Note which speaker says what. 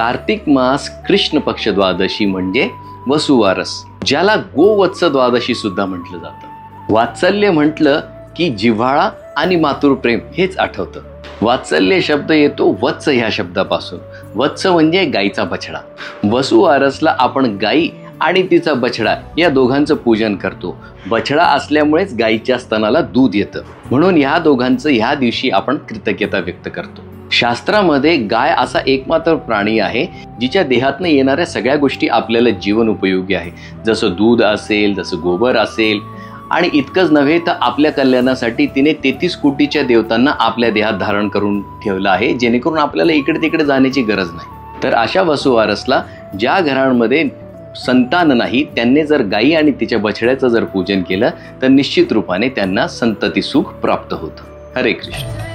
Speaker 1: कार्तिक मास कृष्ण पक्ष द्वादशी म्हणजे वसुवारस, ज्याला गोवत्स द्वादशी सुद्धा म्हटलं जातं। वात्सल्य म्हटलं की जिव्हाळा आणि मातृप्रेम हेच आठवतं। वात्सल्य शब्द येतो वत्स ह्या शब्दापासून। वत्स म्हणजे गाईचा बछडा। वसुवारसला आपण गाई आणि तिचा बछडा या दोघांचं पूजन करतो। बछडा असल्यामुळेच गाईच्या स्तनाला दूध येतं, म्हणून ह्या दोघांचं ह्या दिवशी आपण कृतज्ञता व्यक्त करतो। शास्त्रामध्ये गाय असा एकमात्र प्राणी आहे जिच्या देहातनं येणाऱ्या सगळ्या गोष्टी आपल्याला जीवन उपयोगी आहे। जसं दूध असेल, जसं गोबर असेल, आणि इतकंच नव्हे तर आपल्या कल्याणासाठी तिने 33 कोटीच्या देवतांना आपल्या देहात धारण करून ठेवलं आहे, जेणेकरून आपल्याला इकडे तिकडे जाण्याची गरज नाही। तर अशा वसुवारसला ज्या घरांमध्ये संतान नाही त्यांनी जर गाई आणि तिच्या बछड्याचं जर पूजन केलं तर निश्चित रूपाने त्यांना संतती सुख प्राप्त होतं। हरे कृष्ण।